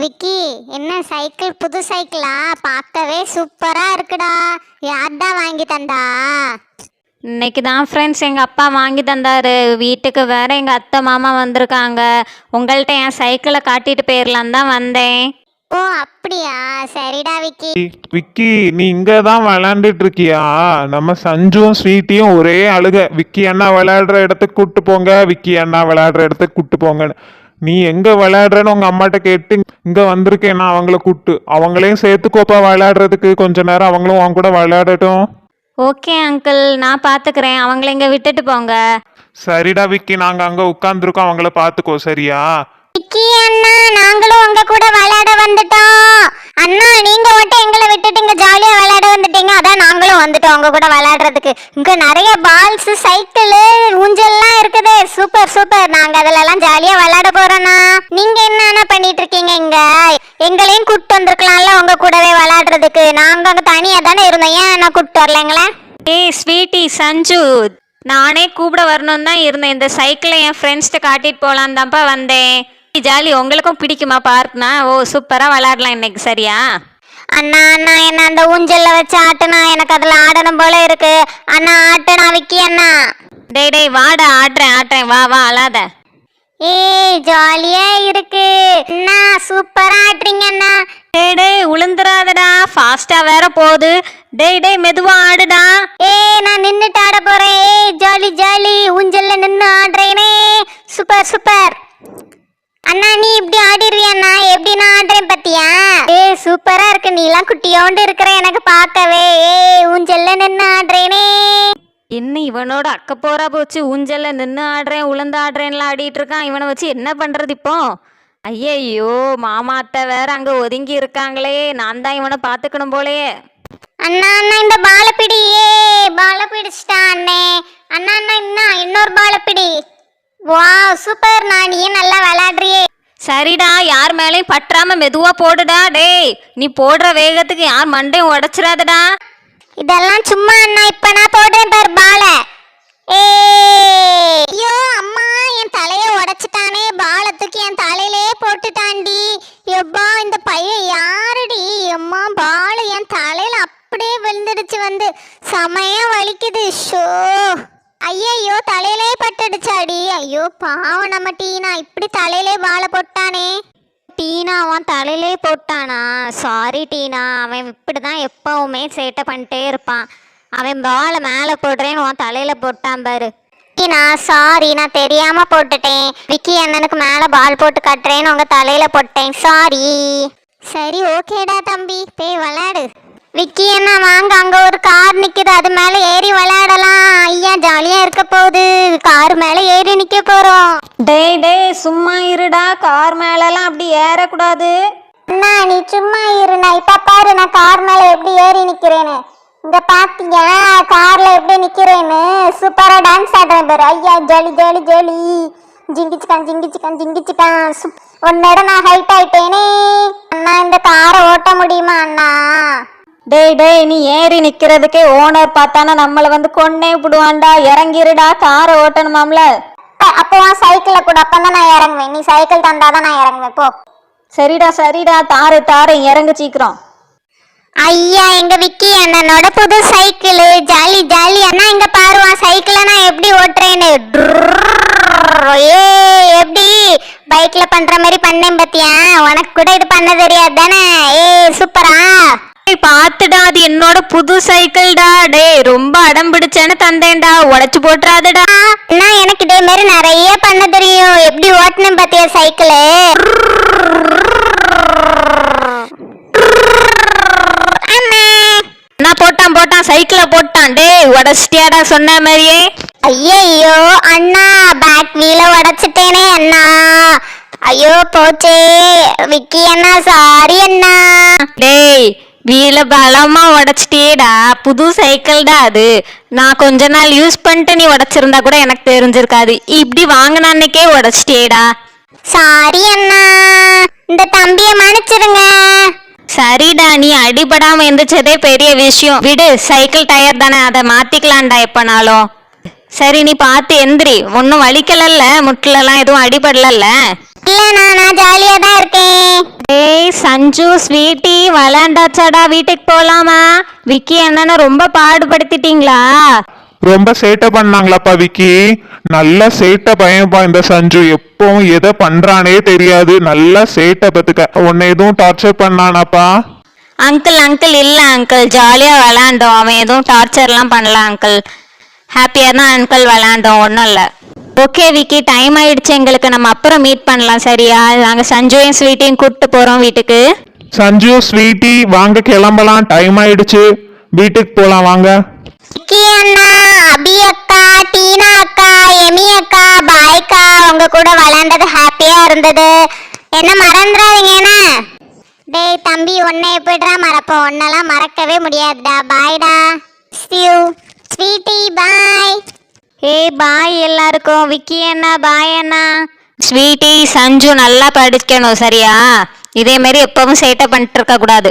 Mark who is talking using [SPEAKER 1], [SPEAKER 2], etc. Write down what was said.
[SPEAKER 1] விக்கி, என்ன சைக்கிள்? புது சைக்கிளா? பார்க்கவே சூப்பரா இருக்குடா. யார்டா வாங்கி தந்தா?
[SPEAKER 2] இன்னைக்கு தான் ஃப்ரெண்ட்ஸ் எங்கள் அப்பா வாங்கி தந்தார். வீட்டுக்கு வேற எங்கள் அத்தை மாமா வந்திருக்காங்க. உங்கள்கிட்ட என் சைக்கிளை காட்டிட்டு போயிடலான் தான் வந்தேன்.
[SPEAKER 1] ஓ அப்படியா, சரிடா விக்கி.
[SPEAKER 3] விக்கி, நீ இங்க தான் விளையாண்டுட்டு இருக்கியா? நம்ம சஞ்சுவும் ஸ்வீட்டியும் ஒரே அழுக. விக்கி அண்ணா விளையாடுற இடத்துக்கு கூட்டு போங்க, விக்கி அண்ணா விளையாடுற இடத்துக்கு கூட்டு போங்கன்னு. நீ எங்க விளையாடுறன்னு உங்க அம்மாட்ட கேட்டு இங்க வந்திருக்கேன்னா அவங்கள கூட்டு, அவங்களையும் சேர்த்துக்கோப்பா விளையாடுறதுக்கு. கொஞ்ச நேரம் அவங்களும் அவங்க கூட விளையாடட்டும்.
[SPEAKER 2] ஓகே அங்கிள், நான் பார்த்துக்கிறேன். அவங்கள இங்கே விட்டுட்டு போங்க.
[SPEAKER 3] சரிடா விக்கி, நாங்க அங்க உட்காந்துருக்கோம், அவங்கள பாத்துக்கோ சரியா?
[SPEAKER 1] விக்கி அண்ணா, நாங்களும் உங்க கூட விளையாட வந்துட்டோம். அண்ணா, நீங்க மட்டும் எங்களை விட்டுட்டு இங்க ஜாலியா விளையாட வந்துட்டீங்க. அதான் நாங்களும் வந்துட்டோம் உங்க கூட விளையாடுறதுக்கு. இங்க நிறைய பால்ஸ், சைக்கிள், ஊஞ்சல்லாம் இருக்குது. Super super. நாங்க அதுல எல்லாம் ஜாலியா விளையாட போறோம்னா. நீங்க என்ன பண்ணிட்டு இருக்கீங்க இங்க? எங்களையும் கூப்பிட்டு வந்திருக்கலாம்ல உங்க கூடவே விளையாடுறதுக்கு. நாங்க அங்க தனியா தானே இருந்தோம், ஏன் நான் கூப்பிட்டு வரலைங்களே?
[SPEAKER 2] ஏய் ஸ்வீட்டி, சஞ்சு, நானே கூப்பிட வரணும்னு தான் இருந்தேன். இந்த சைக்கிளை என் ஃப்ரெண்ட்ஸ்கிட்ட காட்டிட்டு போகலான் தான்ப்பா வந்தேன். ஜாலி, உங்களுக்கும் பிடிக்குமா பார்க்னா? ஓ சூப்பராக விளையாடலாம் இன்னைக்கு, சரியா?
[SPEAKER 1] அண்ணா அண்ணா, என்ன அந்த ஊஞ்சல்ல வச்சு ஆட்டுனா, எனக்கு அதுல ஆடணும் போல இருக்கு. அண்ணா ஆட்டுனா விக்கி அண்ணா.
[SPEAKER 2] டேய் வாடா, ஆட்டுறேன், வா அழாத.
[SPEAKER 1] ஏய் ஜாலியா இருக்கு அண்ணா, சூப்பரா ஆட்டுறீங்க அண்ணா.
[SPEAKER 2] டேய் உளுந்துராதடா, ஃபாஸ்டா வேற போகுது. டேய் மெதுவா ஆடுடா.
[SPEAKER 1] ஏய் நான் நின்னுட்டு ஆட போறேன். ஏய் ஜாலி ஜாலி, ஊஞ்சல்ல நின்னு ஆடுறேனே. Super super. அண்ணா நீ இப்படி ஆடிடுவியா அண்ணா? எப்படி நான் ஆடுறேன் பத்தியா? ஏய் சூப்பரா இருக்கு. நீ எல்லாம் குட்டியோண்டு இருக்கிற எனக்கு பார்க்கவே. ஏய் ஊஞ்சல்ல நின்னு ஆடுறேனே.
[SPEAKER 2] என்ன இவனோட அக்க போரா போச்சு. ஊஞ்சல்ல நின்று ஆடுறேன், உளுந்து ஆடுறேன்லாம் ஆடிட்டு இருக்கான். இவனை வச்சு என்ன பண்றது இப்போ? ஐயையோ, மாமா அத்தை வேற அங்க ஒதுங்கி இருக்காங்களே. நான் தான் இவனை பாத்துக்கணும் போலயே.
[SPEAKER 1] அண்ணா அண்ணா, இந்த பாலை பிடி. ஏ பாலை பிடிச்சிட்டான் அண்ணே. அண்ணா அண்ணா, இன்னொரு பாலை பிடி. Wow super. நீ நல்லா விளையாடுறியே.
[SPEAKER 2] சரிடா, யார் மேலேயும் பற்றாம மெதுவா போடுடா. டேய், நீ போடுற வேகத்துக்கு யார் மண்டையும் உடைச்சிடாதடா.
[SPEAKER 1] இதெல்லாம் சும்மா அண்ணா, இப்ப நான் போடுறேன் பாரு பால. ஐயோ அம்மா, என் தலைய உடைச்சிட்டானே. பாலை தூக்கி என் தலையிலே போட்டுட்டான்டி. எப்பா, இந்த பையன் யாருடி? அம்மா, பால் என் தலையில அப்படியே விழுந்துடுச்சு. வந்து செமையா வலிக்குது. ஷோ, ஐயோ தலையிலே பட்டுடுச்சாடி. ஐயோ பாவம் நம்ம டீனா, இப்படி தலையிலே பாலை போட்டானே.
[SPEAKER 2] டீனா அவன் தலையிலே போட்டானா? சாரி டீனா, அவன் இப்படிதான் எப்பவுமே சேட்டை பண்ணிட்டே இருப்பான். அவன் பாலை மேலே போடுறேன்னு உன் தலையில போட்டான் பாரு.
[SPEAKER 1] நான் சாரி, நான் தெரியாம போட்டுட்டேன். விக்கி அண்ணனுக்கு மேல பால் போட்டு கட்டுறேன்னு உங்க தலையில போட்டேன். சாரி. சரி ஓகேடா தம்பி, போய் விளையாடு. விக்கி அண்ணா வாங்க, அங்க ஒரு கார் நிக்குது, அது மேல ஏறி விளையாடலாம். ஐயா ஜாலியா இருக்க போகுது. கார் மேல ஏறி நிக்க போறோம்.
[SPEAKER 2] டேய் சும்மா இருடா, கார் மேலெல்லாம் அப்படி ஏறக்கூடாது.
[SPEAKER 1] அண்ணா நீ சும்மா இரு. நான் இப்ப பாரு, நான் கார் மேல எப்படி ஏறி நிக்கிறேன்னு. இங்க பாத்தீங்க கார்ல எப்படி நிக்கிறேன்னு. சூப்பரா டான்ஸ் ஆடுறேன் பாரு. ஐயா ஜாலி ஜாலி ஜாலி. ஜிங்கிச்சுக்கான். உன்னோட நான் ஹைட் ஆயிட்டேனே. அண்ணா இந்த காரை ஓட்ட முடியுமா அண்ணா?
[SPEAKER 2] டேய் நீ ஏறி நிக்கிறதுக்கே ஓனர் பார்த்தானா நம்மளை வந்து கொன்னே விடுவான்டா. இறங்கிருடா, காரை ஓட்டணுமாம்ல.
[SPEAKER 1] அப்போ சைக்கிள கூட, அப்பதான் நான் இறங்குவேன். நீ சைக்கிள் தந்தாதான் நான் இறங்குவேன். போ.
[SPEAKER 2] சரிடா, தாரை இறங்கு சீக்கிரம்.
[SPEAKER 1] ஐயா, எங்க விக்கி அண்ணனோட புது சைக்கிள். Jolly jolly. அண்ணா இங்க பாருவா, சைக்கிள நான் எப்படி ஓட்டுறேன்னு. ஏ எப்படி பைக்ல பண்ற மாதிரி பண்ணேன் பத்தியா? உனக்கு கூட இது பண்ண தெரியாது தானே? ஏ சூப்பரா.
[SPEAKER 2] பாத்துடா, அது என்னோட புது சைக்கிள்டா. டேய் ரொம்ப அடம் பிடிச்சேன்னு தந்தேன்டா, உடைச்சு போட்டுறாதடா.
[SPEAKER 1] அண்ணா எனக்கு இதே மாதிரி நிறைய பண்ண தெரியும். எப்படி ஓட்டணும் பத்தியா சைக்கிள்?
[SPEAKER 2] போட்டான் சைக்கிளை போட்டான். டேய் உடச்சிட்டியாடா சொன்ன மாதிரியே.
[SPEAKER 1] ஐயோ அண்ணா, பேக் வீல உடைச்சிட்டேனே அண்ணா. ஐயோ போச்சே விக்கி அண்ணா, சாரி அண்ணா.
[SPEAKER 2] டேய் வீல பலமா உடைச்சிட்டியேடா, புது சைக்கிள்டா அது. நான் கொஞ்ச நாள் யூஸ் பண்ணிட்டு நீ உடைச்சிருந்தா கூட எனக்கு தெரிஞ்சிருக்காது. இப்படி வாங்கின அன்னைக்கே உடைச்சிட்டியேடா.
[SPEAKER 1] சாரி அண்ணா, இந்த தம்பிய மன்னிச்சிருங்க.
[SPEAKER 2] சரிடா, நீ அடிபடாம எந்திரிச்சதே பெரிய விஷயம். விடு, சைக்கிள் டயர் தானே, அதை மாத்திக்கலாம்டா எப்பனாலும். சரி நீ பார்த்து எந்திரி. ஒன்னும் வலிக்கலல்ல, முட்டிலெல்லாம் எதுவும் அடிபடல?
[SPEAKER 1] இல்ல, நான் ஜாலியா தான் இருக்கேன்.
[SPEAKER 2] சஞ்சு ஸ்வீட்டி விளையாண்டாச்சாடா, வீட்டுக்கு போலாமா? விக்கி அண்ணனை ரொம்ப பாடுபடுத்திட்டீங்களா?
[SPEAKER 3] ரொம்ப சேட்டை பண்ணாங்களாப்பா விக்கி. நல்ல சேட்டை பையன்பா இந்த சஞ்சு. எப்பவும் எதை பண்றானே தெரியாது. நல்லா சேட்டை பத்துக்க. உன்னை எதுவும் டார்ச்சர் பண்ணானாப்பா?
[SPEAKER 2] அங்கிள் அங்கிள் இல்லை அங்கிள், ஜாலியாக விளாண்டோம். அவன் எதுவும் டார்ச்சர்லாம் பண்ணல அங்கிள். ஹாப்பியாக தான் அங்கிள் விளாண்டோம், ஒன்றும் இல்லை. ஓகே விக்கி, டைம் ஆயிடுச்சு எங்களுக்கு. நம்ம அப்புறம் மீட் பண்ணலாம் சரியா? நாங்கள் சஞ்சுவையும் ஸ்வீட்டையும் கூப்பிட்டு போகிறோம் வீட்டுக்கு.
[SPEAKER 3] சஞ்சு ஸ்வீட்டி வாங்க கிளம்பலாம். டைம் ஆயிடுச்சு, வீட்டுக்கு போலாம் வாங்க.
[SPEAKER 1] விக்கி அண்ணா, அபி அக்கா, டீனா அக்கா, எமி அக்கா, பாய்க்கா, உங்க கூட விளையாண்டது ஹாப்பியா இருந்தது. என்ன மறந்துடாதீங்க என்ன? டேய் தம்பி, உன்னை எப்படிடா மறப்போம்? உன்னெல்லாம் மறக்கவே முடியாதுடா. பாய்டா. ஸ்வீட்டி பாய்.
[SPEAKER 2] ஏய் பாய் எல்லாருக்கும். விக்கி அண்ணா பாய் அண்ணா. ஸ்வீட்டி சஞ்சு நல்லா படிக்கணும் சரியா? இதே மாதிரி எப்பவும் சேட்டை பண்ணிட்டு இருக்க கூடாது.